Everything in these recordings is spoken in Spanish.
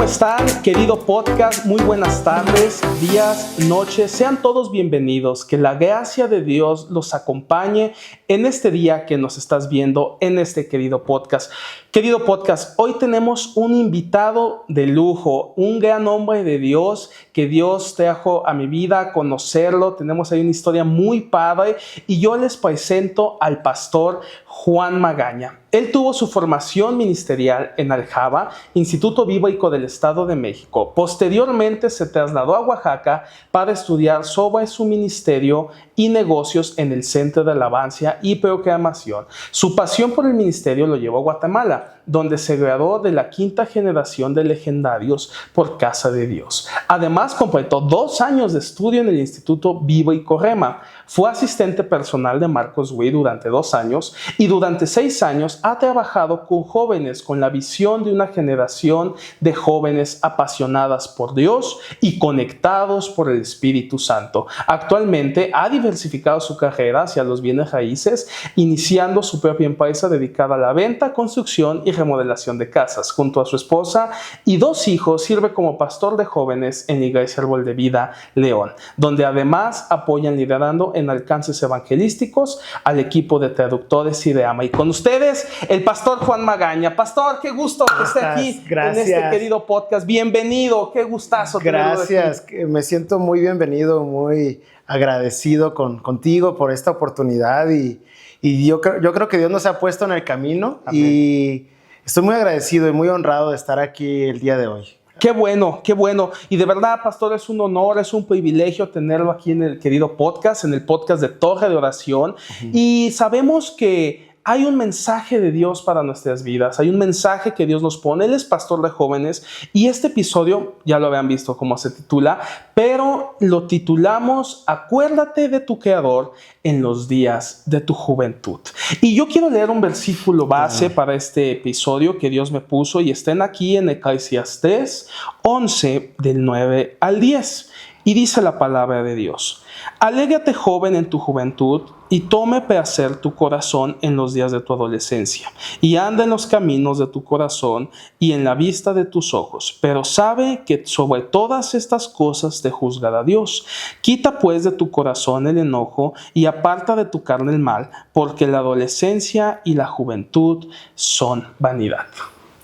están, querido podcast? Muy buenas tardes, días, noches. Sean todos bienvenidos. Que la gracia de Dios los acompañe en este día que nos estás viendo en este querido podcast. Querido podcast, hoy tenemos un invitado de lujo, un gran hombre de Dios que Dios trajo a mi vida a conocerlo. Tenemos ahí una historia muy padre y yo les presento al pastor Juan Magaña. Él tuvo su formación ministerial en Aljaba, Instituto Bíblico del Estado de México. Posteriormente se trasladó a Oaxaca para estudiar sobre su ministerio y negocios en el Centro de Alabanza y Proclamación. Su pasión por el ministerio lo llevó a Guatemala, donde se graduó de la 5ª generación de legendarios por Casa de Dios. Además, completó 2 años de estudio en el Instituto Bíblico Rema. Fue asistente personal de Marcos Witt durante 2 años y durante 6 años ha trabajado con jóvenes con la visión de una generación de jóvenes apasionadas por Dios y conectados por el Espíritu Santo. Actualmente ha diversificado su carrera hacia los bienes raíces, iniciando su propia empresa dedicada a la venta, construcción y remodelación de casas. Junto a su esposa y 2 hijos, sirve como pastor de jóvenes en la Iglesia Árbol de Vida León, donde además apoyan liderando en alcances evangelísticos al equipo de traductores y de AMA. Y con ustedes, el pastor Juan Magaña. Pastor, qué gusto que esté aquí. Gracias. En este querido podcast. Bienvenido, qué gustazo. Gracias, me siento muy bienvenido, muy agradecido contigo por esta oportunidad y yo creo que Dios nos ha puesto en el camino. Amén. Y estoy muy agradecido y muy honrado de estar aquí el día de hoy. Qué bueno, qué bueno. Y de verdad, pastor, es un honor, es un privilegio tenerlo aquí en el querido podcast, en el podcast de Torre de Oración. Y sabemos que hay un mensaje de Dios para nuestras vidas, hay un mensaje que Dios nos pone. Él es pastor de jóvenes y este episodio, ya lo habían visto cómo se titula, pero lo titulamos Acuérdate de tu Creador en los días de tu juventud. Y yo quiero leer un versículo base para este episodio que Dios me puso y estén aquí en Eclesiastés 11 del 9 al 10. Y dice la palabra de Dios: Alégrate, joven, en tu juventud, y tome placer tu corazón en los días de tu adolescencia, y anda en los caminos de tu corazón y en la vista de tus ojos. Pero sabe que sobre todas estas cosas te juzgará Dios. Quita pues de tu corazón el enojo y aparta de tu carne el mal, porque la adolescencia y la juventud son vanidad.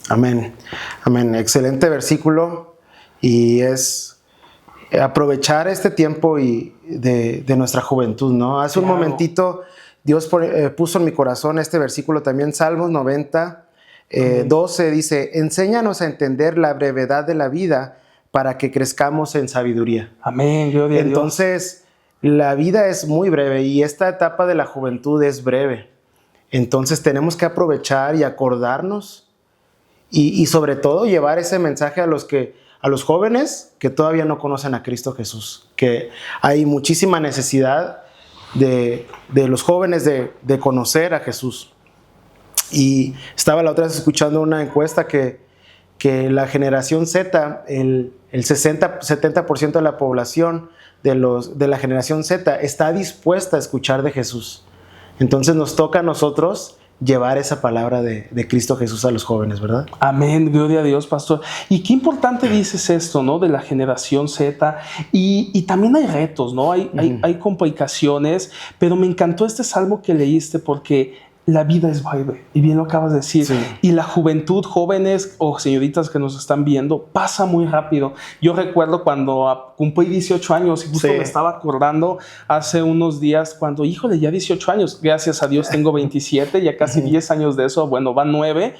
Amén. Amén. Excelente versículo, y es aprovechar este tiempo y de nuestra juventud, ¿no? Hace un momentito Dios puso en mi corazón este versículo también, Salmos 90, 12, dice: enséñanos a entender la brevedad de la vida para que crezcamos en sabiduría. Amén, gloria a Dios. Entonces, la vida es muy breve y esta etapa de la juventud es breve. Entonces, tenemos que aprovechar y acordarnos y sobre todo llevar ese mensaje a los jóvenes que todavía no conocen a Cristo Jesús, que hay muchísima necesidad de los jóvenes de conocer a Jesús. Y estaba la otra vez escuchando una encuesta que la generación Z, el 60-70% de la población de la generación Z está dispuesta a escuchar de Jesús. Entonces nos toca a nosotros llevar esa palabra de Cristo Jesús a los jóvenes, ¿verdad? Amén, gloria a Dios, pastor. Y qué importante dices esto, ¿no? De la generación Z. Y también hay retos, ¿no? Hay complicaciones, pero me encantó este salmo que leíste porque la vida es breve, y bien lo acabas de decir. Sí. Y la juventud, jóvenes o señoritas que nos están viendo, pasa muy rápido. Yo recuerdo cuando cumplí 18 años y justo me estaba acordando hace unos días cuando, híjole, ya 18 años, gracias a Dios tengo 27, ya casi 10 años de eso, bueno, van 9,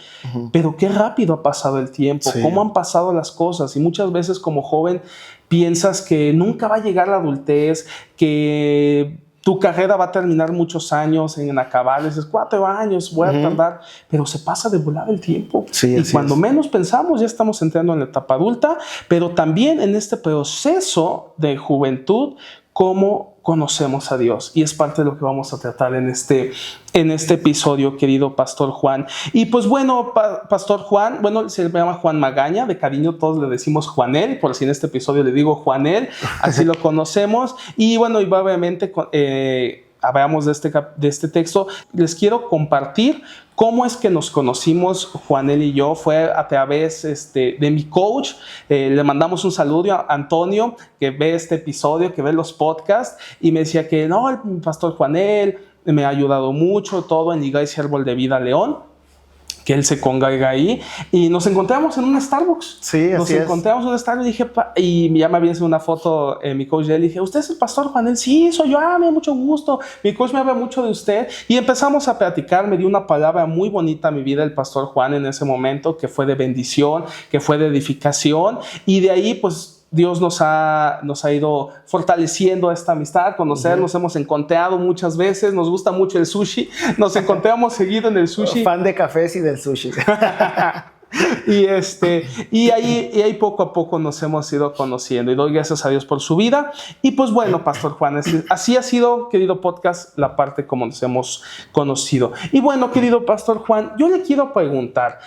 pero qué rápido ha pasado el tiempo, cómo han pasado las cosas. Y muchas veces como joven piensas que nunca va a llegar la adultez, que tu carrera va a terminar muchos años en acabar, dices 4 años, voy a tardar, pero se pasa de volar el tiempo. Sí, y cuando menos pensamos ya estamos entrando en la etapa adulta, pero también en este proceso de juventud, cómo conocemos a Dios. Y es parte de lo que vamos a tratar en este episodio, querido Pastor Juan. Y pues bueno, Pastor Juan, bueno, se llama Juan Magaña, de cariño todos le decimos Juanel, por si en este episodio le digo Juanel, así lo conocemos. Y bueno, y brevemente hablamos de este texto, les quiero compartir cómo es que nos conocimos Juanel y yo. Fue a través de mi coach. Le mandamos un saludo a Antonio, que ve este episodio, que ve los podcasts, y me decía que no, el pastor Juanel me ha ayudado mucho, todo en la Iglesia Árbol de Vida León, que él se congrega ahí, y nos encontramos en un Starbucks. Sí, así es. Nos encontramos en un Starbucks y dije, y ya me había hecho una foto mi coach de él, y dije, ¿usted es el pastor Juanel? Sí, soy yo. Me da mucho gusto. Mi coach me habla mucho de usted, y empezamos a platicar. Me dio una palabra muy bonita a mi vida el pastor Juan en ese momento, que fue de bendición, que fue de edificación, y de ahí pues Dios nos ha ido fortaleciendo esta amistad, conocernos, hemos encontrado muchas veces, nos gusta mucho el sushi, nos encontramos seguido en el sushi. Fan de cafés y del sushi. y ahí poco a poco nos hemos ido conociendo, y doy gracias a Dios por su vida. Y pues bueno, Pastor Juan, así ha sido, querido podcast, la parte como nos hemos conocido. Y bueno, querido Pastor Juan, yo le quiero preguntar,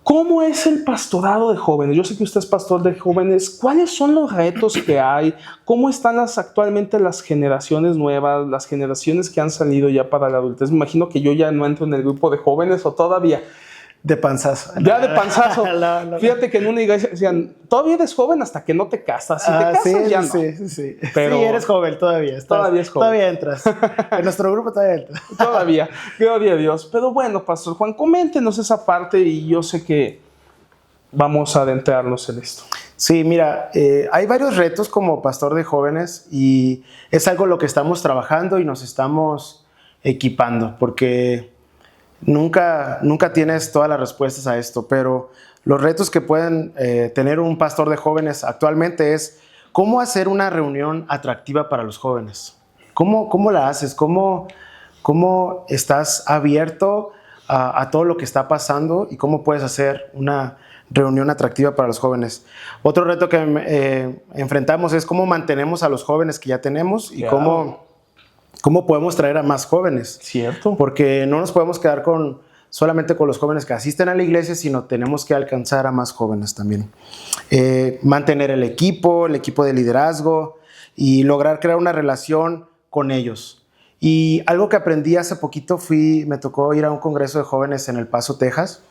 ¿cómo es el pastorado de jóvenes? Yo sé que usted es pastor de jóvenes. ¿Cuáles son los retos que hay? ¿Cómo están actualmente las generaciones nuevas, las generaciones que han salido ya para la adultez? Me imagino que yo ya no entro en el grupo de jóvenes, ¿o todavía? De panzazo. Ya de panzazo. No. Fíjate que en una iglesia decían, todavía eres joven hasta que no te casas. Si te casas, sí, ya no. Sí. Pero sí, eres joven todavía. Todavía es joven. Todavía entras. En nuestro grupo todavía entras. Todavía. Gloria a Dios. Pero bueno, Pastor Juan, coméntenos esa parte, y yo sé que vamos a adentrarnos en esto. Sí, mira, hay varios retos como pastor de jóvenes, y es algo lo que estamos trabajando y nos estamos equipando, porque nunca tienes todas las respuestas a esto, pero los retos que pueden tener un pastor de jóvenes actualmente es cómo hacer una reunión atractiva para los jóvenes. ¿Cómo la haces? ¿Cómo estás abierto a todo lo que está pasando, y cómo puedes hacer una reunión atractiva para los jóvenes? Otro reto que enfrentamos es cómo mantenemos a los jóvenes que ya tenemos, y Claro. cómo podemos traer a más jóvenes. Cierto. Porque no nos podemos quedar solamente con los jóvenes que asisten a la iglesia, sino tenemos que alcanzar a más jóvenes también. Mantener el equipo de liderazgo, y lograr crear una relación con ellos. Y algo que aprendí hace poquito, me tocó ir a un congreso de jóvenes en El Paso, Texas,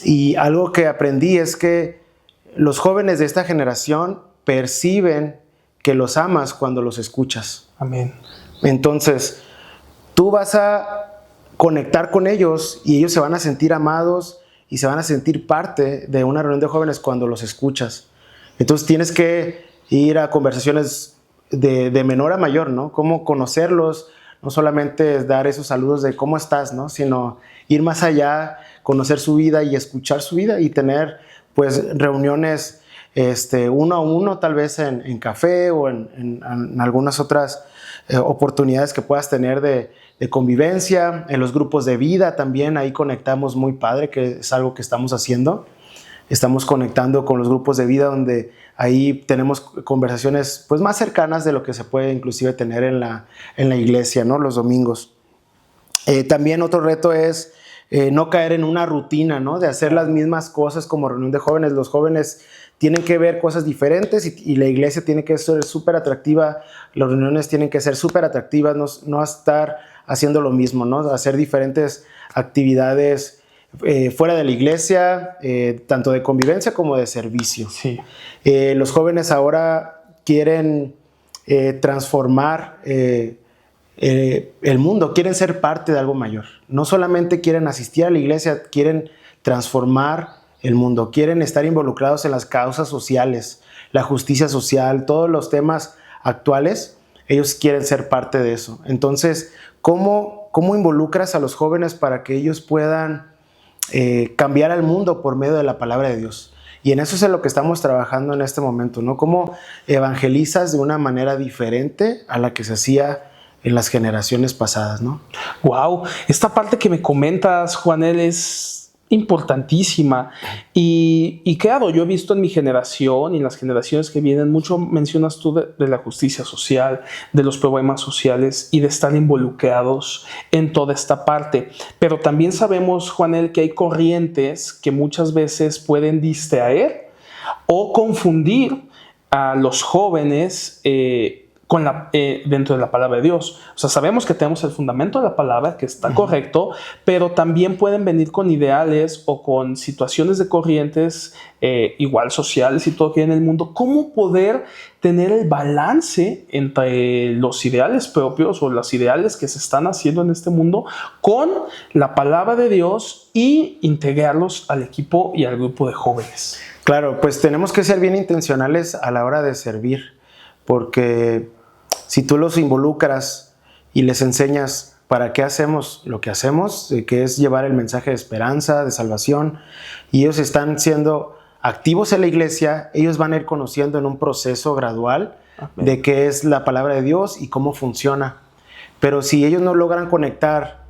y algo que aprendí es que los jóvenes de esta generación perciben que los amas cuando los escuchas. Amén. Entonces, tú vas a conectar con ellos, y ellos se van a sentir amados y se van a sentir parte de una reunión de jóvenes cuando los escuchas. Entonces, tienes que ir a conversaciones de menor a mayor, ¿no? Cómo conocerlos, no solamente es dar esos saludos de cómo estás, ¿no? Sino ir más allá, conocer su vida y escuchar su vida, y tener pues reuniones uno a uno, tal vez en café o en algunas otras oportunidades que puedas tener de convivencia, en los grupos de vida también. Ahí conectamos muy padre, que es algo que estamos haciendo. Estamos conectando con los grupos de vida, donde ahí tenemos conversaciones pues más cercanas de lo que se puede inclusive tener en la iglesia, ¿no? Los domingos. También otro reto es no caer en una rutina, ¿no? De hacer las mismas cosas como reunión de jóvenes. Los jóvenes tienen que ver cosas diferentes, y la iglesia tiene que ser súper atractiva. Las reuniones tienen que ser súper atractivas, no estar haciendo lo mismo, ¿no? Hacer diferentes actividades fuera de la iglesia, tanto de convivencia como de servicio. Sí. Los jóvenes ahora quieren transformar el mundo, quieren ser parte de algo mayor. No solamente quieren asistir a la iglesia, quieren transformar el mundo, quieren estar involucrados en las causas sociales, la justicia social, todos los temas actuales. Ellos quieren ser parte de eso. Entonces, ¿cómo involucras a los jóvenes para que ellos puedan cambiar al mundo por medio de la palabra de Dios? Y en eso es en lo que estamos trabajando en este momento, ¿no? ¿Cómo evangelizas de una manera diferente a la que se hacía en las generaciones pasadas, ¿no? Wow, esta parte que me comentas, Juanel, es importantísima. Y claro, yo he visto en mi generación y en las generaciones que vienen, mucho mencionas tú de la justicia social, de los problemas sociales y de estar involucrados en toda esta parte. Pero también sabemos, Juanel, que hay corrientes que muchas veces pueden distraer o confundir a los jóvenes dentro de la palabra de Dios. O sea, sabemos que tenemos el fundamento de la palabra, que está correcto, pero también pueden venir con ideales o con situaciones de corrientes igual sociales y todo que hay en el mundo. ¿Cómo poder tener el balance entre los ideales propios o los ideales que se están haciendo en este mundo con la palabra de Dios y integrarlos al equipo y al grupo de jóvenes? Claro, pues tenemos que ser bien intencionales a la hora de servir, porque si tú los involucras y les enseñas para qué hacemos lo que hacemos, que es llevar el mensaje de esperanza, de salvación, y ellos están siendo activos en la iglesia, ellos van a ir conociendo en un proceso gradual de qué es la palabra de Dios y cómo funciona. Pero si ellos no logran conectar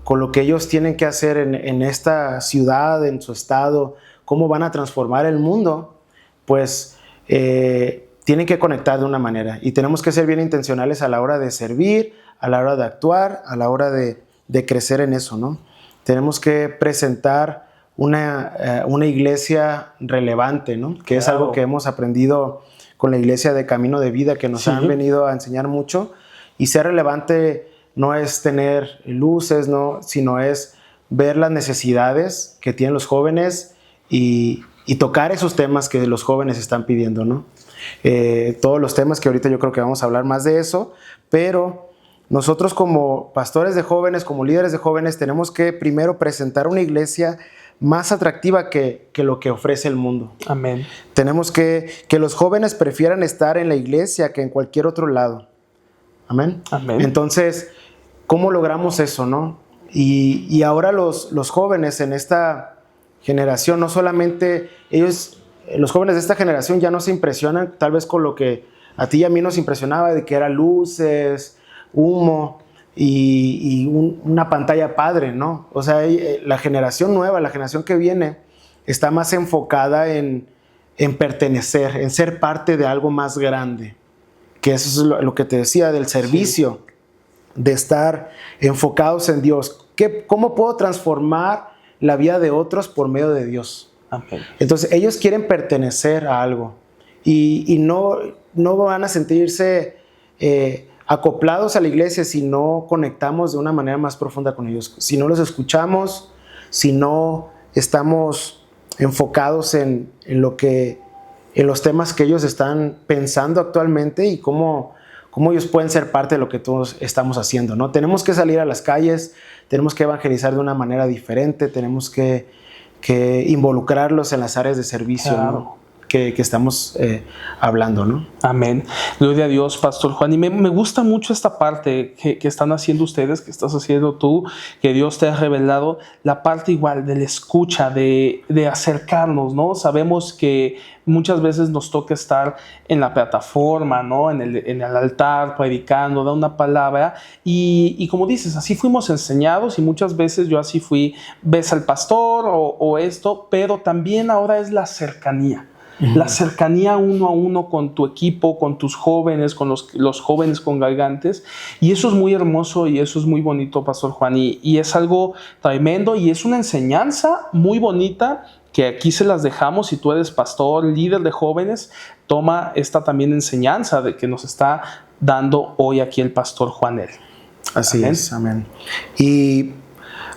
con lo que ellos tienen que hacer en esta ciudad, en su estado, cómo van a transformar el mundo, pues tienen que conectar de una manera. Y tenemos que ser bien intencionales a la hora de servir, a la hora de actuar, a la hora de crecer en eso, ¿no? Tenemos que presentar una iglesia relevante, ¿no? Que es algo que hemos aprendido con la iglesia de Camino de Vida, que nos han venido a enseñar mucho. Y ser relevante no es tener luces, ¿no? Sino es ver las necesidades que tienen los jóvenes y tocar esos temas que los jóvenes están pidiendo, ¿no? Todos los temas que ahorita yo creo que vamos a hablar más de eso, pero nosotros como pastores de jóvenes, como líderes de jóvenes, tenemos que primero presentar una iglesia más atractiva que lo que ofrece el mundo. Amén. Tenemos que los jóvenes prefieran estar en la iglesia que en cualquier otro lado. Amén. Amén. Entonces, ¿cómo logramos eso, no? Y ahora los jóvenes en esta generación, no solamente ellos, los jóvenes de esta generación ya no se impresionan tal vez con lo que a ti y a mí nos impresionaba, de que eran luces, humo y una pantalla padre, ¿no? O sea, la generación nueva, la generación que viene, está más enfocada en pertenecer, en ser parte de algo más grande, que eso es lo que te decía del servicio, de estar enfocados en Dios. ¿Cómo puedo transformar la vida de otros por medio de Dios? Amén. Entonces ellos quieren pertenecer a algo y no van a sentirse acoplados a la iglesia si no conectamos de una manera más profunda con ellos, si no los escuchamos, si no estamos enfocados en los temas que ellos están pensando actualmente y cómo ellos pueden ser parte de lo que todos estamos haciendo, ¿no? Tenemos que salir a las calles, tenemos que evangelizar de una manera diferente, tenemos que involucrarlos en las áreas de servicio, claro, ¿no? que estamos hablando, ¿no? Amén. Gloria a Dios, Pastor Juan. Y me gusta mucho esta parte que están haciendo ustedes, que estás haciendo tú, que Dios te ha revelado, la parte igual de la escucha, de acercarnos, ¿no? Sabemos que muchas veces nos toca estar en la plataforma, ¿no? En el altar, predicando, da una palabra. Y como dices, así fuimos enseñados y muchas veces yo así fui, ves al pastor o esto, pero también ahora es la cercanía. La cercanía uno a uno con tu equipo, con tus jóvenes, con los jóvenes congregantes. Y eso es muy hermoso y eso es muy bonito, Pastor Juan. Y es algo tremendo y es una enseñanza muy bonita que aquí se las dejamos. Si tú eres pastor, líder de jóvenes, toma esta también enseñanza de que nos está dando hoy aquí el Pastor Juanel. Así Amén. es, amén. Y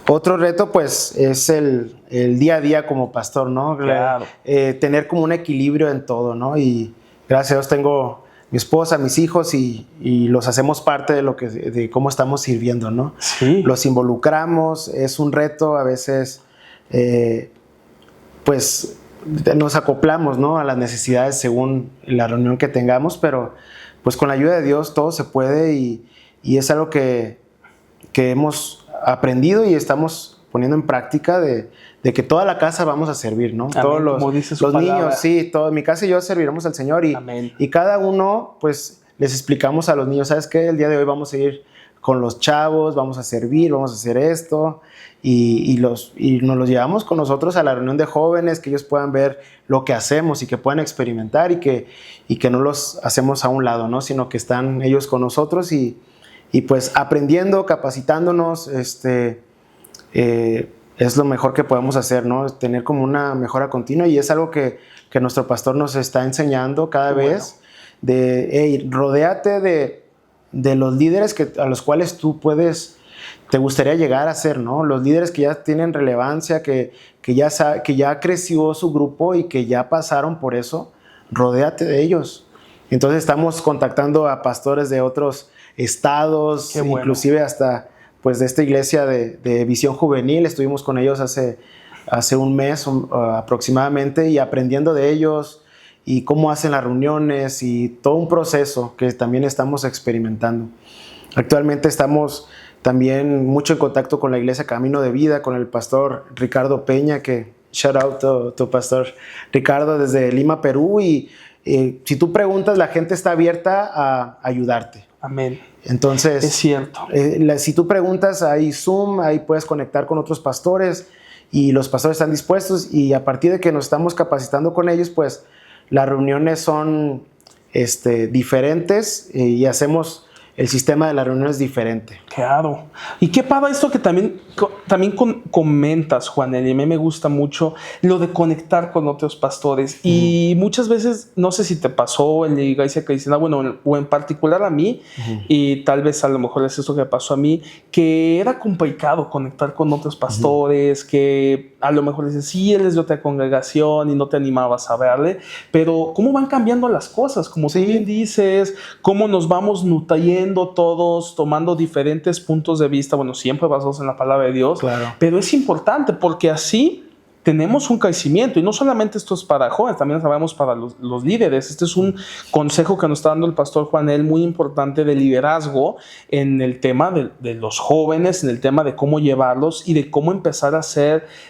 otro reto, pues, es el día a día como pastor, ¿no? Claro. Tener como un equilibrio en todo, ¿no? Y gracias a Dios tengo mi esposa, mis hijos y los hacemos parte de cómo estamos sirviendo, ¿no? Sí. Los involucramos, es un reto, a veces, pues, nos acoplamos, ¿no? A las necesidades según la reunión que tengamos, pero pues con la ayuda de Dios todo se puede y es algo que hemos aprendido y estamos poniendo en práctica de que toda la casa vamos a servir, ¿no? Amén, todos como dice su los palabra. niños, sí, mi casa y yo serviremos al Señor y cada uno, pues, les explicamos a los niños, ¿sabes qué? El día de hoy vamos a ir con los chavos, vamos a servir, vamos a hacer esto y nos los llevamos con nosotros a la reunión de jóvenes, que ellos puedan ver lo que hacemos y que puedan experimentar y que no los hacemos a un lado, ¿no? Sino que están ellos con nosotros y pues aprendiendo, capacitándonos, es lo mejor que podemos hacer, ¿no? Tener como una mejora continua y es algo que nuestro pastor nos está enseñando cada vez. hey, rodéate de los líderes a los cuales tú te gustaría llegar a ser, ¿no? Los líderes que ya tienen relevancia, que ya creció su grupo y que ya pasaron por eso, rodéate de ellos. Entonces estamos contactando a pastores de otros estados, bueno. Inclusive hasta pues de esta iglesia de Visión Juvenil. Estuvimos con ellos hace un mes aproximadamente, y aprendiendo de ellos y cómo hacen las reuniones y todo un proceso que también estamos experimentando. Actualmente estamos también mucho en contacto con la iglesia Camino de Vida, con el pastor Ricardo Peña, que shout out a tu pastor Ricardo desde Lima, Perú, y si tú preguntas, la gente está abierta a ayudarte. Amén. Entonces, es cierto. Si tú preguntas, hay Zoom, ahí puedes conectar con otros pastores y los pastores están dispuestos, y a partir de que nos estamos capacitando con ellos, pues las reuniones son diferentes, y hacemos el sistema de las reuniones diferente. Claro. Y qué padre esto que también comentas, Juanel, y a mí me gusta mucho lo de conectar con otros pastores. Y muchas veces, no sé si te pasó en la iglesia que dicen, bueno, o en particular a mí, y tal vez a lo mejor es esto que pasó a mí, que era complicado conectar con otros pastores, que a lo mejor dicen, sí, él es de otra congregación y no te animabas a verle, pero cómo van cambiando las cosas, como tú bien dices, cómo nos vamos nutriendo todos, tomando diferentes puntos de vista, bueno, siempre basados en la palabra de Dios, claro. Pero es importante porque así tenemos un crecimiento, y no solamente esto es para jóvenes, también sabemos para los líderes. Este es un consejo que nos está dando el pastor Juanel, muy importante, de liderazgo en el tema de los jóvenes, en el tema de cómo llevarlos y de cómo empezar a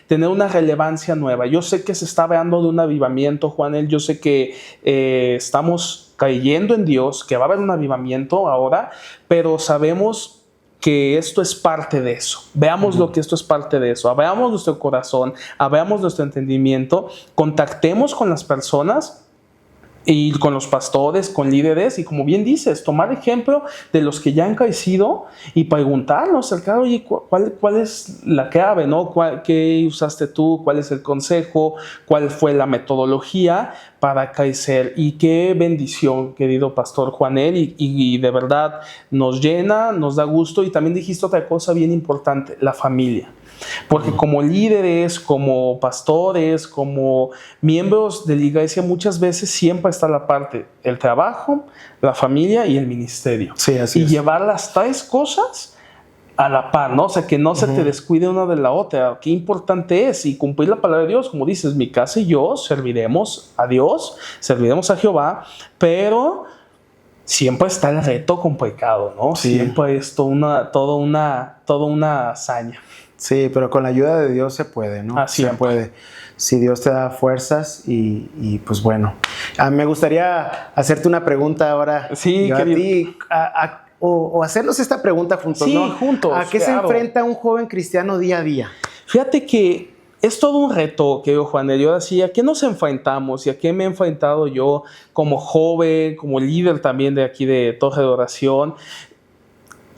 tener una relevancia nueva. Yo sé que se está hablando de un avivamiento, Juanel, yo sé que estamos creyendo en Dios, que va a haber un avivamiento ahora, pero sabemos que esto es parte de eso. Veamos lo que esto es parte de eso. Veamos nuestro corazón, veamos nuestro entendimiento, contactemos con las personas y con los pastores, con líderes, y como bien dices, tomar ejemplo de los que ya han crecido y preguntarnos, oye, ¿cuál es la clave, ¿no? ¿Qué usaste tú? ¿Cuál es el consejo? ¿Cuál fue la metodología para crecer? Y qué bendición, querido pastor Juanel, y de verdad nos llena, nos da gusto. Y también dijiste otra cosa bien importante, la familia. Porque como líderes, como pastores, como miembros de la iglesia, muchas veces siempre está la parte, el trabajo, la familia y el ministerio. Sí, así es. Llevar las tres cosas a la par, ¿no? O sea, que no se te descuide una de la otra. Qué importante es, y cumplir la palabra de Dios. Como dices, mi casa y yo serviremos a Dios, serviremos a Jehová, pero siempre está el reto complicado, ¿no? Sí. Siempre es toda una hazaña. Sí, pero con la ayuda de Dios se puede, ¿no? Se puede. Si Dios te da fuerzas y pues bueno. Me gustaría hacerte una pregunta ahora. Sí, a ti, o hacernos esta pregunta juntos, ¿no? Sí, juntos. ¿A qué se enfrenta un joven cristiano día a día? Fíjate que es todo un reto, querido Juanel. Yo decía, ¿a qué nos enfrentamos? ¿Y a qué me he enfrentado yo como joven, como líder también de aquí de Torre de Oración?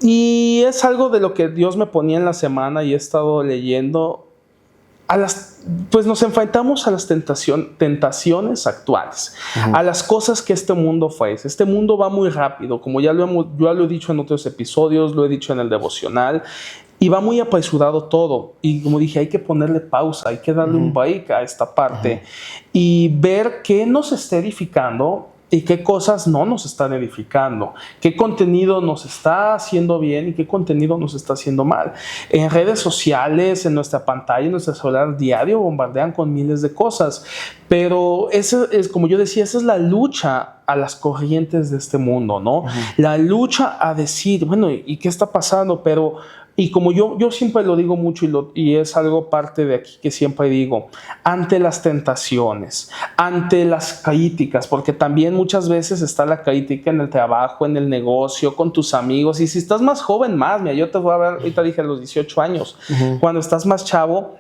Y es algo de lo que Dios me ponía en la semana y he estado leyendo. Pues nos enfrentamos a las tentaciones actuales, a las cosas que este mundo ofrece. Este mundo va muy rápido, como ya lo he dicho en otros episodios, lo he dicho en el devocional, y va muy apresurado todo. Y como dije, hay que ponerle pausa, hay que darle un break a esta parte y ver qué nos está edificando y qué cosas no nos están edificando, qué contenido nos está haciendo bien y qué contenido nos está haciendo mal. En redes sociales, en nuestra pantalla, en nuestro celular diario, bombardean con miles de cosas, pero eso es, como yo decía, esa es la lucha a las corrientes de este mundo, ¿no? La lucha a decir, bueno, ¿y qué está pasando? Y como yo siempre lo digo mucho, y es algo parte de aquí que siempre digo, ante las tentaciones, ante las críticas, porque también muchas veces está la crítica en el trabajo, en el negocio, con tus amigos, y si estás más joven más, mira, yo te voy a ver, ahorita dije a los 18 años, cuando estás más chavo,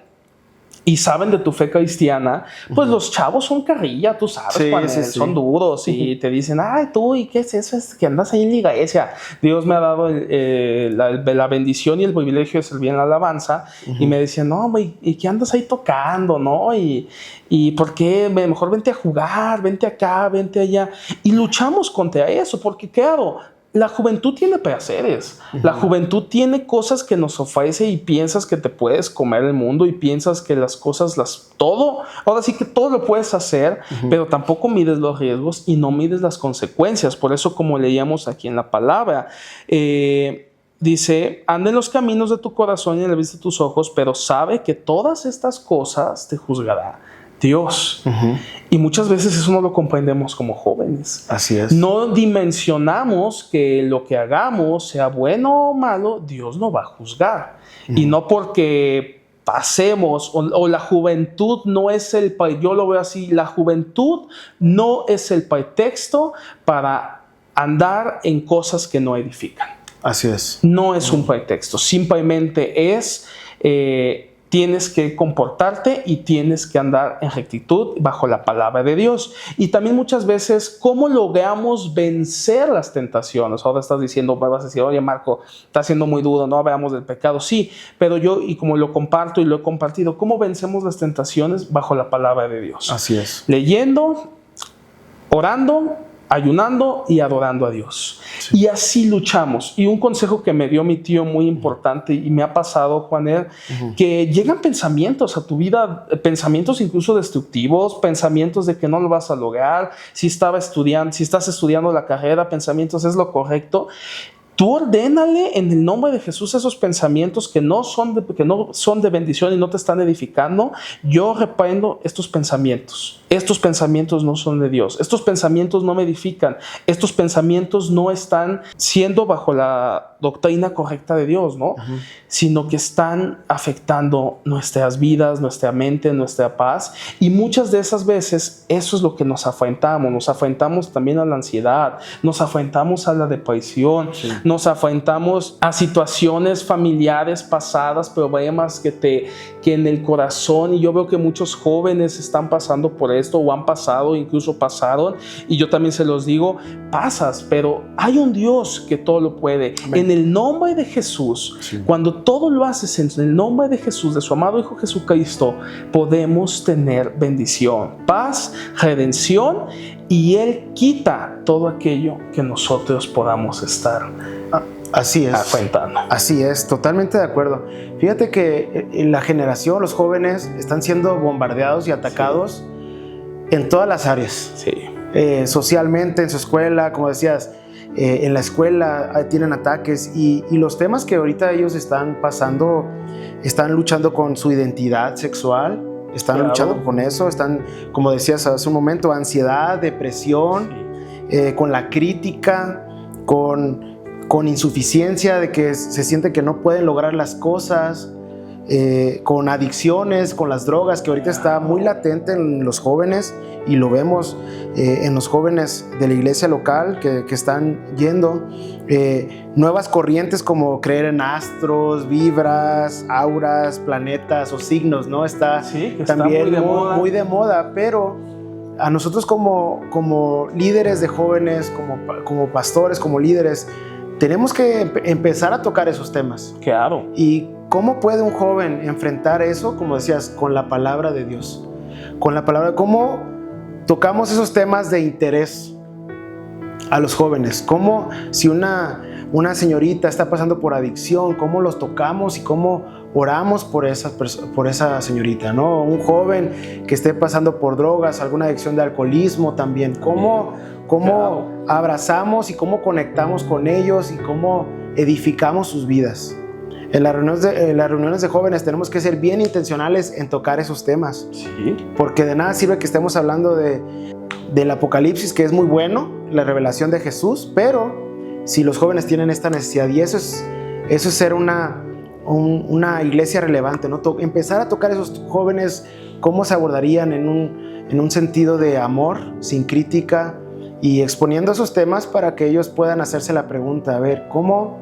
y saben de tu fe cristiana, pues los chavos son carrilla, tú sabes, Sí, Juanel, sí, sí. son duros y te dicen, ay, tú, ¿y qué es eso? Es que andas ahí en la iglesia. Dios me ha dado la bendición y el privilegio de servir en la alabanza, y me decían, no, güey, ¿y qué andas ahí tocando, no? ¿Y por qué? Mejor vente a jugar, vente acá, vente allá. Y luchamos contra eso, porque claro, la juventud tiene placeres, la juventud tiene cosas que nos ofrece y piensas que te puedes comer el mundo y piensas que las cosas, ahora sí que todo lo puedes hacer, pero tampoco mides los riesgos y no mides las consecuencias. Por eso, como leíamos aquí en la palabra, dice, anda en los caminos de tu corazón y en la vista de tus ojos, pero sabe que todas estas cosas te juzgará Dios. Y muchas veces eso no lo comprendemos como jóvenes. Así es. No dimensionamos que lo que hagamos, sea bueno o malo, Dios no va a juzgar. Y no porque pasemos, o la juventud no es yo lo veo así, la juventud no es el pretexto para andar en cosas que no edifican. Así es. No es un pretexto, simplemente es... tienes que comportarte y tienes que andar en rectitud bajo la palabra de Dios. Y también muchas veces, ¿cómo logramos vencer las tentaciones? Ahora estás diciendo, me vas a decir, oye Marco, está siendo muy duro, no veamos del pecado. Sí, pero yo, y como lo comparto y lo he compartido, ¿cómo vencemos las tentaciones? Bajo la palabra de Dios. Así es. Leyendo, orando, ayunando y adorando a Dios. Sí. Y así luchamos. Y un consejo que me dio mi tío muy importante y me ha pasado, Juanel, que llegan pensamientos a tu vida, pensamientos incluso destructivos, pensamientos de que no lo vas a lograr, si estás estudiando la carrera, pensamientos es lo correcto. Tú ordénale en el nombre de Jesús esos pensamientos que no son de bendición y no te están edificando. Yo reprendo estos pensamientos. Estos pensamientos no son de Dios. Estos pensamientos no me edifican. Estos pensamientos no están siendo bajo la doctrina correcta de Dios, ¿no? Sino que están afectando nuestras vidas, nuestra mente, nuestra paz. Y muchas de esas veces eso es lo que nos afrontamos. Nos afrontamos también a la ansiedad. Nos afrontamos a la depresión. Sí. Nos afrontamos a situaciones familiares pasadas, problemas que en el corazón, y yo veo que muchos jóvenes están pasando por esto o han pasado, incluso pasaron, y yo también se los digo, pasas, pero hay un Dios que todo lo puede. Amén. En el nombre de Jesús, sí. Cuando todo lo haces en el nombre de Jesús, de su amado Hijo Jesucristo, podemos tener bendición, paz, redención, y Él quita todo aquello que nosotros podamos estar así es, afrontando. Así es, totalmente de acuerdo. Fíjate que la generación, los jóvenes, están siendo bombardeados y atacados, sí. En todas las áreas. Sí. Socialmente, en su escuela, como decías, en la escuela tienen ataques, y los temas que ahorita ellos están pasando, están luchando con su identidad sexual. Están luchando con eso, están, como decías hace un momento, ansiedad, depresión, sí. Con la crítica, con insuficiencia, de que se sienten que no pueden lograr las cosas, con adicciones, con las drogas, que ahorita está muy latente en los jóvenes, y lo vemos en los jóvenes de la iglesia local que están yendo. Nuevas corrientes como creer en astros, vibras, auras, planetas o signos, ¿no? Está, sí, que también está muy de moda, pero a nosotros como líderes de jóvenes, como pastores, como líderes, tenemos que empezar a tocar esos temas. Claro. ¿Y cómo puede un joven enfrentar eso? Como decías, con la palabra de Dios. Con la palabra, ¿cómo tocamos esos temas de interés a los jóvenes? ¿Cómo, si una señorita está pasando por adicción, cómo los tocamos y cómo oramos por esa señorita, ¿no? Un joven que esté pasando por drogas, alguna adicción de alcoholismo también, ¿cómo abrazamos y cómo conectamos con ellos y cómo edificamos sus vidas? En las reuniones de jóvenes tenemos que ser bien intencionales en tocar esos temas. Sí. Porque de nada sirve que estemos hablando del Apocalipsis, que es muy bueno, la revelación de Jesús, pero si los jóvenes tienen esta necesidad, y eso es ser una iglesia relevante, ¿no? Empezar a tocar a esos jóvenes, cómo se abordarían en un sentido de amor, sin crítica, y exponiendo esos temas para que ellos puedan hacerse la pregunta, a ver, ¿cómo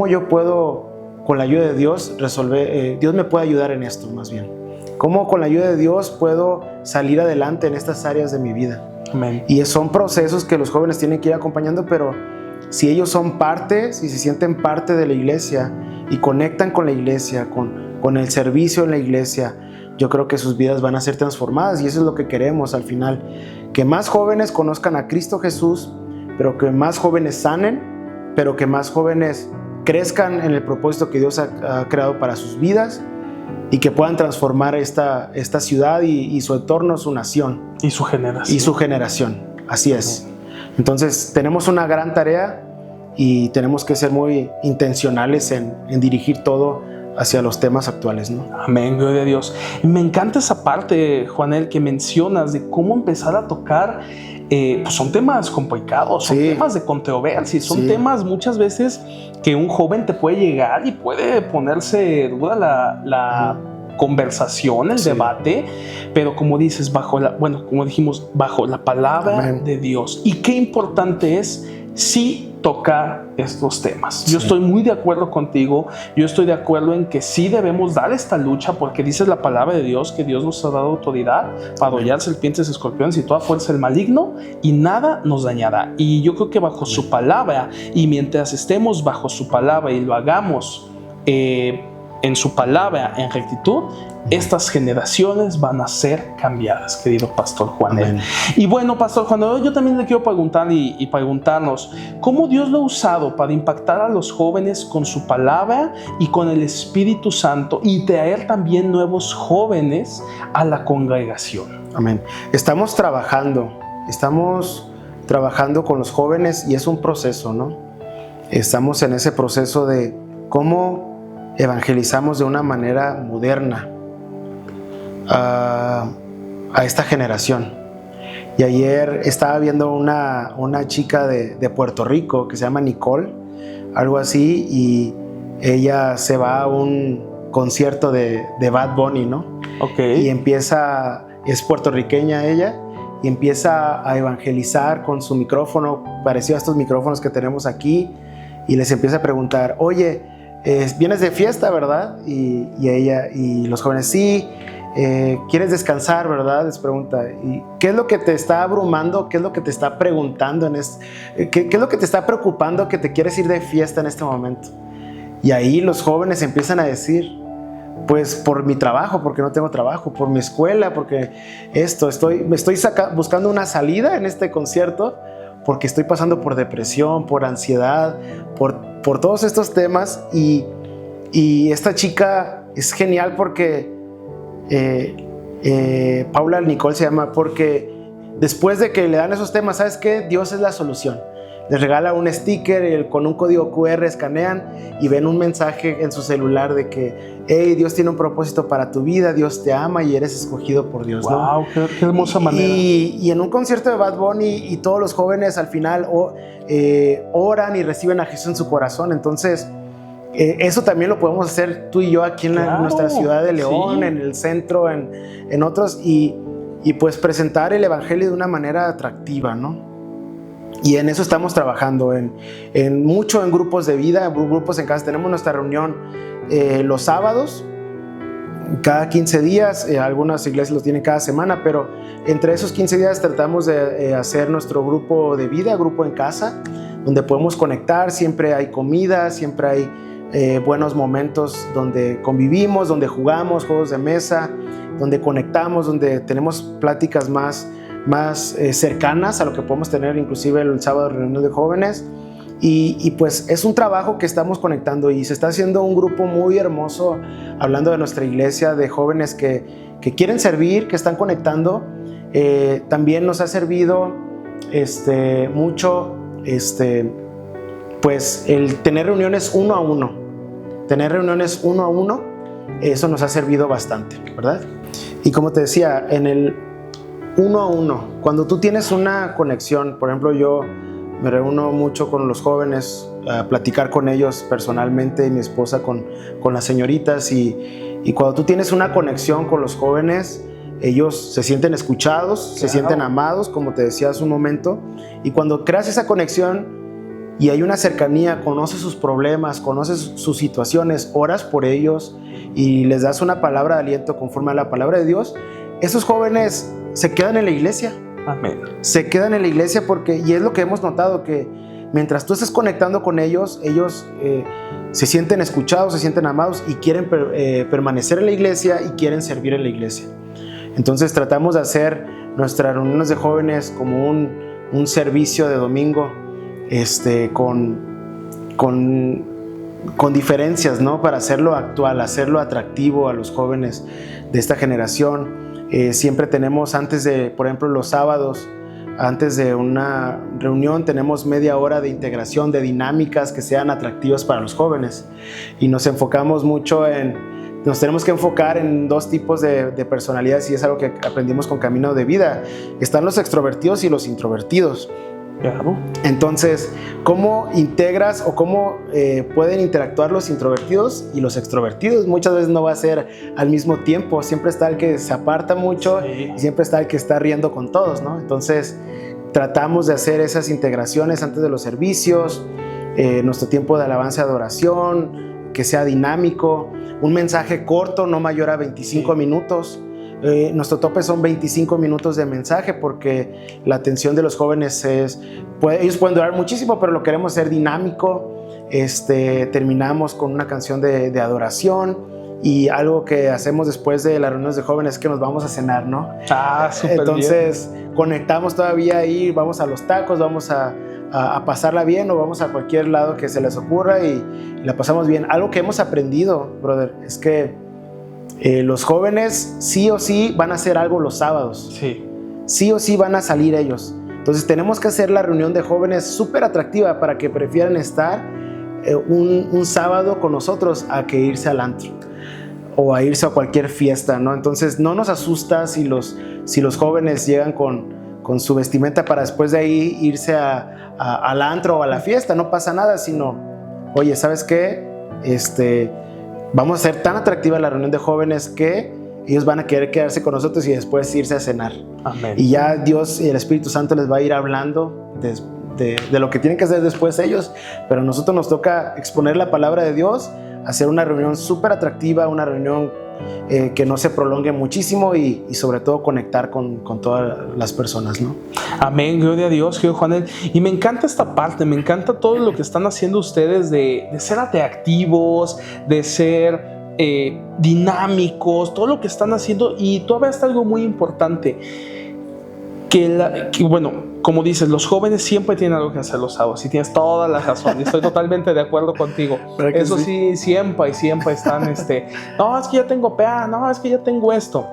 yo puedo, con la ayuda de Dios, resolver, Dios me puede ayudar en esto más bien? cómo con la ayuda de Dios puedo salir adelante en estas áreas de mi vida. Amén. Y son procesos que los jóvenes tienen que ir acompañando, pero si ellos son parte, si se sienten parte de la iglesia y conectan con la iglesia, con el servicio en la iglesia, yo creo que sus vidas van a ser transformadas, y eso es lo que queremos al final, que más jóvenes conozcan a Cristo Jesús, pero que más jóvenes sanen, pero que más jóvenes crezcan en el propósito que Dios ha creado para sus vidas, y que puedan transformar esta ciudad y su entorno, su nación. Y su generación. Y su generación, así es. Entonces tenemos una gran tarea y tenemos que ser muy intencionales en dirigir todo hacia los temas actuales, ¿no? Amén, gloria a Dios. Me encanta esa parte, Juanel, que mencionas de cómo empezar a tocar. Pues son temas complicados, son temas de controversia, son temas muchas veces que un joven te puede llegar y puede ponerse dura la conversación, el debate, pero como dices, como dijimos, bajo la palabra Amén. de Dios. Y qué importante es sí tocar estos temas. Yo estoy muy de acuerdo contigo, yo estoy de acuerdo en que sí debemos dar esta lucha, porque dice la palabra de Dios que Dios nos ha dado autoridad para hollar serpientes, escorpiones y toda fuerza del maligno, y nada nos dañará. Y yo creo que bajo su palabra, y mientras estemos bajo su palabra y lo hagamos en su palabra, en rectitud, estas generaciones van a ser cambiadas, querido Pastor Juanel. Y bueno, Pastor Juanel, yo también le quiero preguntar y preguntarnos, ¿cómo Dios lo ha usado para impactar a los jóvenes con su palabra y con el Espíritu Santo, y traer también nuevos jóvenes a la congregación? Amén. Estamos trabajando con los jóvenes, y es un proceso, ¿no? Estamos en ese proceso de cómo evangelizamos de una manera moderna a esta generación. Y ayer estaba viendo una chica de Puerto Rico que se llama Nicole, algo así, y ella se va a un concierto de Bad Bunny, ¿no? Okay. Y es puertorriqueña ella, y empieza a evangelizar con su micrófono, parecido a estos micrófonos que tenemos aquí, y les empieza a preguntar, oye, vienes de fiesta, ¿verdad? Y ella y los jóvenes, sí. ¿Quieres descansar, verdad? Les pregunta. ¿Y qué es lo que te está abrumando? ¿Qué es lo que te está preguntando? ¿Qué es lo que te está preocupando que te quieres ir de fiesta en este momento? Y ahí los jóvenes empiezan a decir, pues por mi trabajo, porque no tengo trabajo, por mi escuela, porque me estoy buscando una salida en este concierto, porque estoy pasando por depresión, por ansiedad, por todos estos temas. Y esta chica es genial porque Paula Nicole se llama, porque después de que le dan esos temas, ¿sabes qué? Dios es la solución. Les regala un sticker, con un código QR escanean y ven un mensaje en su celular de que, hey, Dios tiene un propósito para tu vida, Dios te ama y eres escogido por Dios, ¿no? Wow, qué hermosa manera. Y en un concierto de Bad Bunny, y todos los jóvenes al final oran y reciben a Jesús en su corazón. Entonces, eso también lo podemos hacer tú y yo aquí en nuestra ciudad de León, en el centro, en otros, y pues presentar el evangelio de una manera atractiva, ¿no? Y en eso estamos trabajando, mucho en grupos de vida, grupos en casa. Tenemos nuestra reunión los sábados, cada 15 días, algunas iglesias lo tienen cada semana, pero entre esos 15 días tratamos de hacer nuestro grupo de vida, grupo en casa, donde podemos conectar. Siempre hay comida, siempre hay buenos momentos donde convivimos, donde jugamos juegos de mesa, donde conectamos, donde tenemos pláticas más cercanas a lo que podemos tener inclusive el sábado de reunión de jóvenes. Y pues es un trabajo que estamos conectando, y se está haciendo un grupo muy hermoso, hablando de nuestra iglesia, de jóvenes que quieren servir, que están conectando. También nos ha servido mucho pues el tener reuniones uno a uno. Eso nos ha servido bastante, ¿verdad? Y como te decía, en el uno a uno, cuando tú tienes una conexión, por ejemplo, yo me reúno mucho con los jóvenes a platicar con ellos personalmente, y mi esposa con las señoritas, y cuando tú tienes una conexión con los jóvenes, ellos se sienten escuchados, se sienten amados, como te decía hace un momento, y cuando creas esa conexión, y hay una cercanía, conoces sus problemas, conoces sus situaciones, oras por ellos y les das una palabra de aliento conforme a la palabra de Dios, esos jóvenes se quedan en la iglesia. Amén. Se quedan en la iglesia y es lo que hemos notado, que mientras tú estés conectando con ellos, se sienten escuchados, se sienten amados y quieren permanecer en la iglesia y quieren servir en la iglesia. Entonces tratamos de hacer nuestras reuniones de jóvenes como un servicio de domingo, con diferencias, ¿no? Para hacerlo actual, hacerlo atractivo a los jóvenes de esta generación. Siempre tenemos por ejemplo, los sábados, antes de una reunión, tenemos media hora de integración, de dinámicas que sean atractivas para los jóvenes. Y nos enfocamos mucho nos tenemos que enfocar en dos tipos de personalidades, y es algo que aprendimos con Camino de Vida. Están los extrovertidos y los introvertidos. Entonces, ¿cómo integras o cómo pueden interactuar los introvertidos y los extrovertidos? Muchas veces no va a ser al mismo tiempo, siempre está el que se aparta mucho, sí, y siempre está el que está riendo con todos, ¿no? Entonces, tratamos de hacer esas integraciones antes de los servicios, nuestro tiempo de alabanza y adoración, que sea dinámico, un mensaje corto, no mayor a 25 minutos. Nuestro tope son 25 minutos de mensaje, porque la atención de los jóvenes ellos pueden durar muchísimo, pero lo queremos hacer dinámico. Terminamos con una canción de adoración, y algo que hacemos después de las reuniones de jóvenes es que nos vamos a cenar, ¿no? Súper Entonces bien. Conectamos todavía ahí, vamos a los tacos, vamos a pasarla bien, o vamos a cualquier lado que se les ocurra y la pasamos bien. Algo que hemos aprendido, brother, es que los jóvenes sí o sí van a hacer algo los sábados. Sí o sí van a salir ellos. Entonces tenemos que hacer la reunión de jóvenes súper atractiva para que prefieran estar un sábado con nosotros a que irse al antro o a irse a cualquier fiesta, ¿no? Entonces no nos asusta si los jóvenes llegan con su vestimenta para después de ahí irse al antro o a la fiesta. No pasa nada, sino, oye, ¿sabes qué? Vamos a hacer tan atractiva la reunión de jóvenes que ellos van a querer quedarse con nosotros y después irse a cenar. Amén. Y ya Dios y el Espíritu Santo les va a ir hablando de lo que tienen que hacer después ellos, pero a nosotros nos toca exponer la palabra de Dios, hacer una reunión súper atractiva, una reunión que no se prolongue muchísimo y sobre todo conectar con todas las personas, ¿no? Amén, gloria a Dios, querido Juanel. Y me encanta esta parte, me encanta todo lo que están haciendo ustedes de ser atractivos, de ser dinámicos, todo lo que están haciendo. Y tú hablaste algo muy importante, que bueno, como dices, los jóvenes siempre tienen algo que hacer los sábados, y tienes toda la razón, y estoy totalmente de acuerdo contigo. Eso sí, siempre están, no, es que ya tengo PA, no, es que ya tengo esto.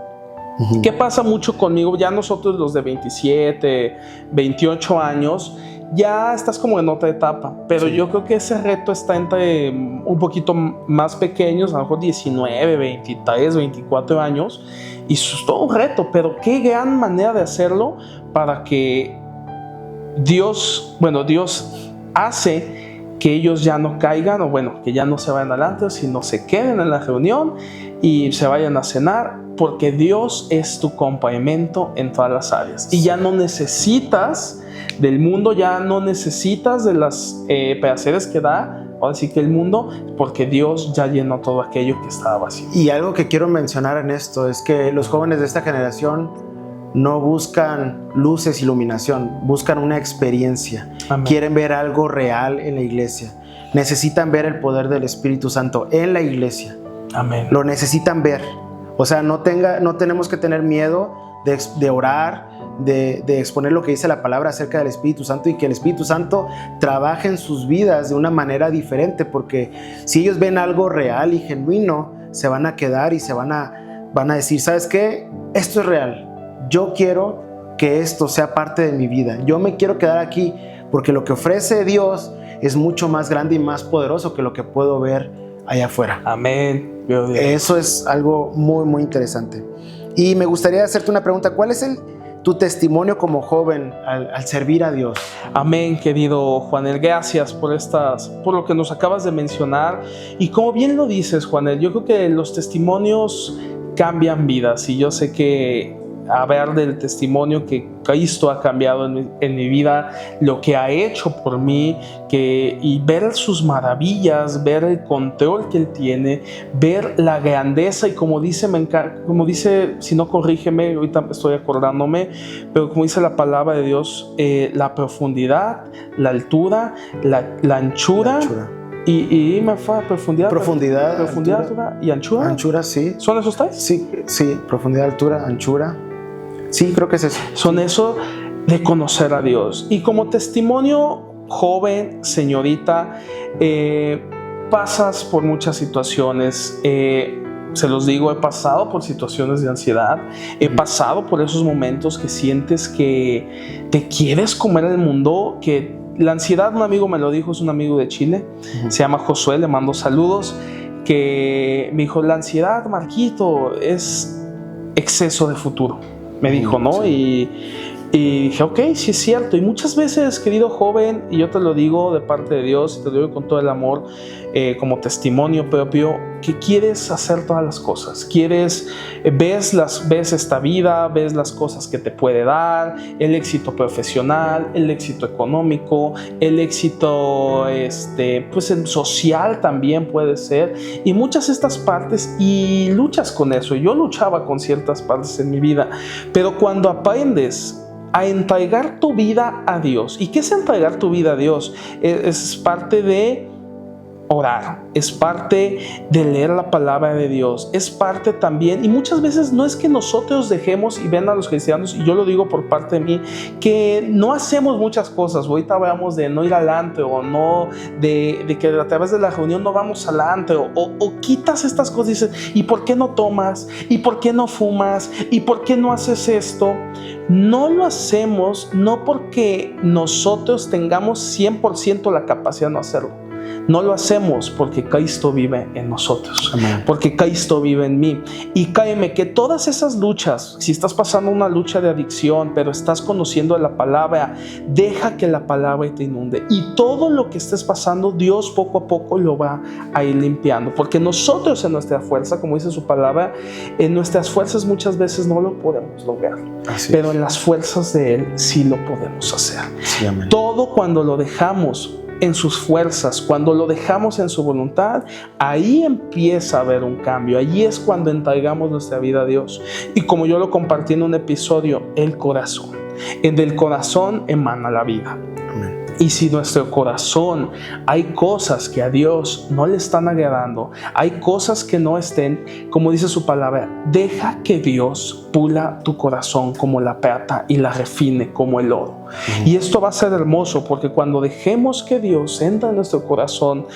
Uh-huh. ¿Qué pasa mucho conmigo? Ya nosotros los de 27, 28 años, ya estás como en otra etapa, pero sí, yo creo que ese reto está entre un poquito más pequeños, a lo mejor 19, 23, 24 años, y eso es todo un reto, pero qué gran manera de hacerlo para que Dios hace que ellos ya no caigan, o bueno, que ya no se vayan adelante, sino se queden en la reunión y se vayan a cenar, porque Dios es tu complemento en todas las áreas. Y ya no necesitas del mundo, ya no necesitas de las placeres que da, ahora sí que el mundo, porque Dios ya llenó todo aquello que estaba vacío. Y algo que quiero mencionar en esto es que los jóvenes de esta generación no buscan luces, iluminación, buscan una experiencia. Amén. Quieren ver algo real en la iglesia. Necesitan ver el poder del Espíritu Santo en la iglesia. Amén. Lo necesitan ver. O sea, no tenemos que tener miedo de orar, de exponer lo que dice la palabra acerca del Espíritu Santo, y que el Espíritu Santo trabaje en sus vidas de una manera diferente, porque si ellos ven algo real y genuino, se van a quedar y se van a decir, ¿sabes qué? Esto es real. Yo quiero que esto sea parte de mi vida. Yo me quiero quedar aquí porque lo que ofrece Dios es mucho más grande y más poderoso que lo que puedo ver allá afuera. Amén. Eso es algo muy, muy interesante. Y me gustaría hacerte una pregunta. ¿Cuál es tu testimonio como joven al servir a Dios? Amén, querido Juanel. Gracias por lo que nos acabas de mencionar. Y como bien lo dices, Juanel, yo creo que los testimonios cambian vidas, y yo sé que ver del testimonio que Cristo ha cambiado en mi vida, lo que ha hecho por mí, y ver sus maravillas, ver el control que Él tiene, ver la grandeza y como dice, si no corrígeme, ahorita estoy acordándome, pero como dice la palabra de Dios, la profundidad, la altura, la anchura. Y me fue profundidad, altura y anchura. Anchura, sí. ¿Son esos tres? Sí, profundidad, altura, anchura. Sí, creo que es eso. Son eso de conocer a Dios. Y como testimonio, joven, señorita, pasas por muchas situaciones. Se los digo, he pasado por situaciones de ansiedad, he pasado por esos momentos que sientes que te quieres comer el mundo, que la ansiedad, un amigo me lo dijo, es un amigo de Chile, se llama Josué, le mando saludos, que me dijo, la ansiedad, Marquito, es exceso de futuro, me dijo, ¿no? Sí. Y dije, ok, sí es cierto. Y muchas veces, querido joven, y yo te lo digo de parte de Dios, y te lo digo con todo el amor, como testimonio propio, que quieres hacer todas las cosas. Ves esta vida, ves las cosas que te puede dar, el éxito profesional, el éxito económico, el éxito pues en social también puede ser, y muchas de estas partes, y luchas con eso. Yo luchaba con ciertas partes en mi vida, pero cuando aprendes a entregar tu vida a Dios. ¿Y qué es entregar tu vida a Dios? Es parte de orar, es parte de leer la palabra de Dios, es parte también, y muchas veces no es que nosotros dejemos, y ven a los cristianos, y yo lo digo por parte de mí, que no hacemos muchas cosas. Ahorita hablamos de no ir al antro, o no, de que a través de la reunión no vamos al antro, o quitas estas cosas y dices, ¿y por qué no tomas? ¿Y por qué no fumas? ¿Y por qué no haces esto? No lo hacemos no porque nosotros tengamos 100% la capacidad de no hacerlo. No lo hacemos porque Cristo vive en nosotros. Amén. Porque Cristo vive en mí. Y créeme que todas esas luchas, si estás pasando una lucha de adicción, pero estás conociendo la palabra, deja que la palabra te inunde. Y todo lo que estés pasando, Dios poco a poco lo va a ir limpiando. Porque nosotros en nuestra fuerza, como dice su palabra, en nuestras fuerzas muchas veces no lo podemos lograr. Pero en las fuerzas de Él sí lo podemos hacer. Sí, amén. Todo cuando lo dejamos en sus fuerzas, cuando lo dejamos en su voluntad, ahí empieza a haber un cambio. Allí es cuando entregamos nuestra vida a Dios. Y como yo lo compartí en un episodio, el corazón. Del corazón emana la vida. Amén. Y si nuestro corazón hay cosas que a Dios no le están agradando, hay cosas que no estén, como dice su palabra, deja que Dios pula tu corazón como la plata y la refine como el oro. Y esto va a ser hermoso, porque cuando dejemos que Dios entre en nuestro corazón,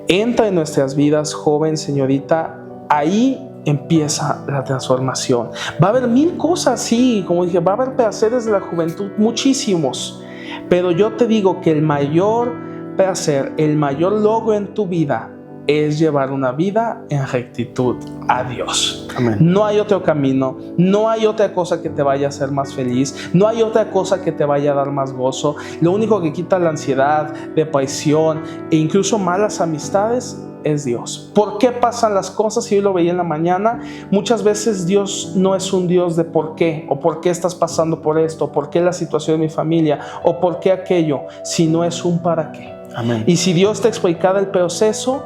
entra en nuestras vidas, joven, señorita, ahí empieza la transformación. Va a haber 1000 cosas, sí, como dije, va a haber placeres de la juventud, muchísimos. Pero yo te digo que el mayor placer, el mayor logro en tu vida es llevar una vida en rectitud a Dios. Amén. No hay otro camino, no hay otra cosa que te vaya a hacer más feliz, no hay otra cosa que te vaya a dar más gozo. Lo único que quita la ansiedad, depresión e incluso malas amistades es Dios. ¿Por qué pasan las cosas? Y yo lo veía en la mañana. Muchas veces Dios no es un Dios de por qué, o por qué estás pasando por esto, o por qué la situación de mi familia, o por qué aquello, sino es un para qué. Amén. Y si Dios te explicara el proceso,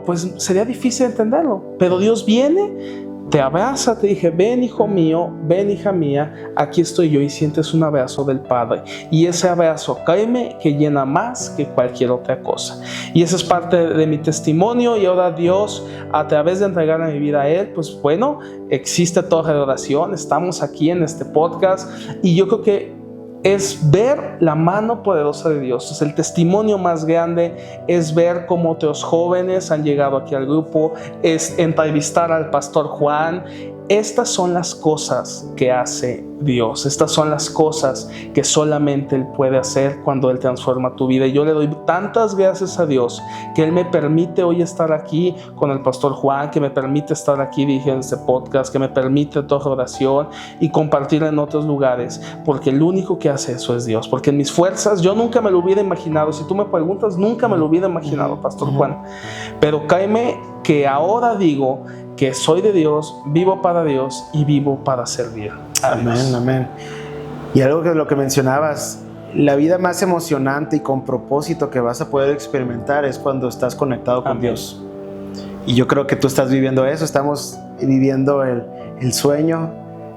pues sería difícil entenderlo. Pero Dios viene, te abraza, te dije, ven hijo mío, ven hija mía, aquí estoy yo, y sientes un abrazo del Padre. Y ese abrazo, créeme, que llena más que cualquier otra cosa. Y esa es parte de mi testimonio. Y ahora Dios, a través de entregarle mi vida a Él, pues bueno, existe Torre de Oración, estamos aquí en este podcast, y yo creo que es ver la mano poderosa de Dios. Es el testimonio más grande, es ver cómo otros jóvenes han llegado aquí al grupo, es entrevistar al pastor Juan. Estas son las cosas que hace Dios. Estas son las cosas que solamente Él puede hacer cuando Él transforma tu vida. Y yo le doy tantas gracias a Dios que Él me permite hoy estar aquí con el pastor Juan, que me permite estar aquí dirigiendo este podcast, que me permite toda oración y compartir en otros lugares, porque el único que hace eso es Dios. Porque en mis fuerzas yo nunca me lo hubiera imaginado. Si tú me preguntas, nunca me lo hubiera imaginado, pastor Juan. Pero créeme que ahora digo que soy de Dios, vivo para Dios y vivo para servir a Dios. Amén, amén. Y algo que lo que mencionabas, la vida más emocionante y con propósito que vas a poder experimentar es cuando estás conectado con Dios. Y yo creo que tú estás viviendo eso, estamos viviendo el sueño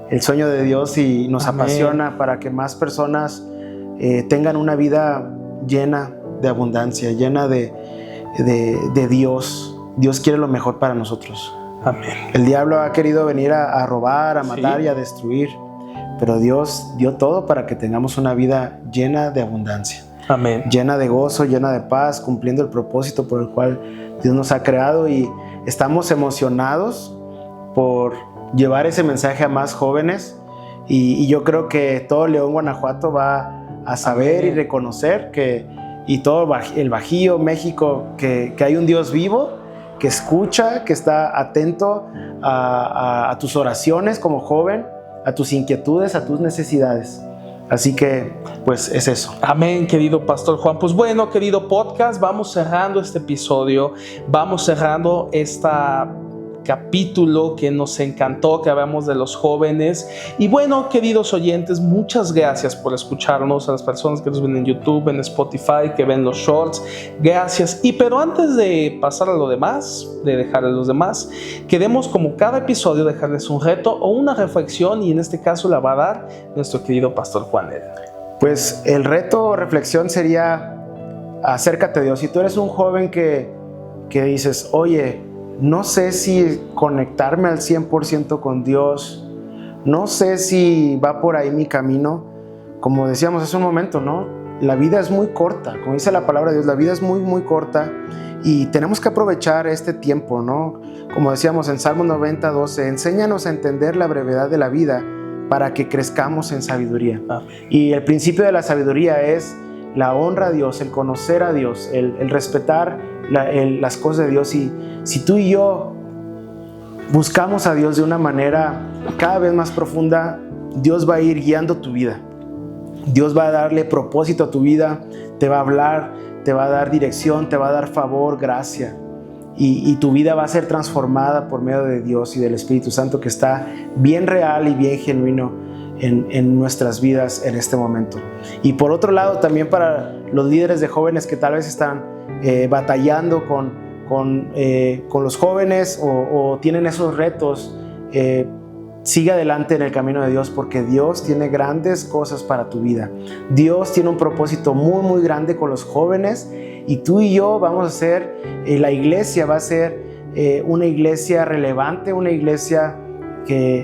de Dios, y nos apasiona para que más personas tengan una vida llena de abundancia, llena de Dios. Dios quiere lo mejor para nosotros. Amén. El diablo ha querido venir a robar, a matar y a destruir, pero Dios dio todo para que tengamos una vida llena de abundancia. Amén. Llena de gozo, llena de paz, cumpliendo el propósito por el cual Dios nos ha creado, y estamos emocionados por llevar ese mensaje a más jóvenes, y yo creo que todo León, Guanajuato va a saber y reconocer y todo el Bajío, México, que hay un Dios vivo, que escucha, que está atento a tus oraciones como joven, a tus inquietudes, a tus necesidades. Así que, pues, es eso. Amén, querido Pastor Juan. Pues bueno, querido podcast, vamos cerrando este episodio, vamos cerrando capítulo que nos encantó, que hablamos de los jóvenes. Y bueno, queridos oyentes, muchas gracias por escucharnos, a las personas que nos ven en YouTube, en Spotify, que ven los shorts, gracias. Pero antes de pasar a lo demás, de dejar a los demás, queremos, como cada episodio, dejarles un reto o una reflexión, y en este caso la va a dar nuestro querido Pastor Juanel. Pues el reto o reflexión sería: acércate a Dios. Si tú eres un joven que dices, oye, no sé si conectarme al 100% con Dios, no sé si va por ahí mi camino. Como decíamos hace un momento, ¿no? La vida es muy corta, como dice la palabra de Dios, la vida es muy, muy corta, y tenemos que aprovechar este tiempo, ¿no? Como decíamos en Salmo 90:12, enséñanos a entender la brevedad de la vida para que crezcamos en sabiduría. Y el principio de la sabiduría es la honra a Dios, el conocer a Dios, el respetar las cosas de Dios. Y si tú y yo buscamos a Dios de una manera cada vez más profunda, Dios va a ir guiando tu vida. Dios va a darle propósito a tu vida, te va a hablar, te va a dar dirección, te va a dar favor, gracia. Y tu vida va a ser transformada por medio de Dios y del Espíritu Santo, que está bien real y bien genuino en nuestras vidas en este momento. Y por otro lado, también para los líderes de jóvenes que tal vez están batallando con los jóvenes o tienen esos retos, sigue adelante en el camino de Dios, porque Dios tiene grandes cosas para tu vida. Dios tiene un propósito muy, muy grande con los jóvenes, y tú y yo vamos a ser, la iglesia va a ser una iglesia relevante, una iglesia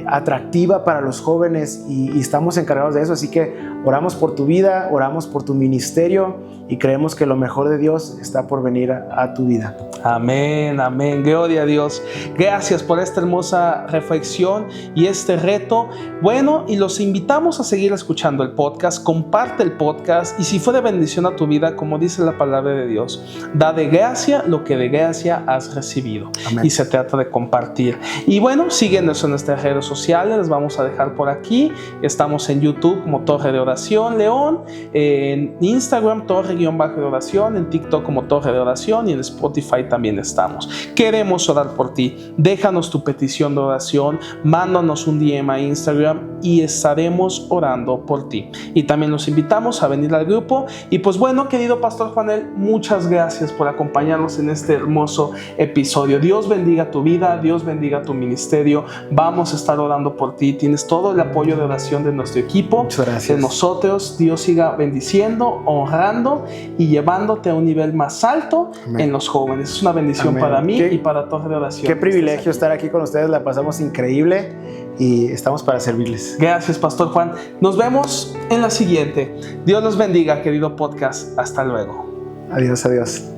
atractiva para los jóvenes, y estamos encargados de eso. Así que oramos por tu vida, oramos por tu ministerio, y creemos que lo mejor de Dios está por venir a tu vida. Amén, amén, gloria a Dios. Gracias por esta hermosa reflexión y este reto. Bueno, y los invitamos a seguir escuchando el podcast. Comparte el podcast, y si fue de bendición a tu vida, como dice la palabra de Dios, da de gracia lo que de gracia has recibido. Amén. Y se trata de compartir. Y bueno, síguenos en nuestras redes sociales, les vamos a dejar por aquí. Estamos en YouTube como Torre de Oración León, en Instagram Torre-de Oración, en TikTok como Torre de Oración, y en Spotify también estamos. Queremos orar por ti. Déjanos tu petición de oración, mándanos un DM a Instagram y estaremos orando por ti. Y también los invitamos a venir al grupo. Y pues bueno, querido Pastor Juanel, muchas gracias por acompañarnos en este hermoso episodio. Dios bendiga tu vida, Dios bendiga tu ministerio. Vamos a estar orando por ti. Tienes todo el apoyo de oración de nuestro equipo, muchas gracias, de nosotros. Dios siga bendiciendo, honrando y llevándote a un nivel más alto. Amén. En los jóvenes. Es una bendición. Amén. Para mí y para Torre de Oración. Qué privilegio estar aquí con ustedes, la pasamos increíble y estamos para servirles. Gracias, Pastor Juan. Nos vemos en la siguiente. Dios los bendiga, querido podcast. Hasta luego. Adiós, adiós.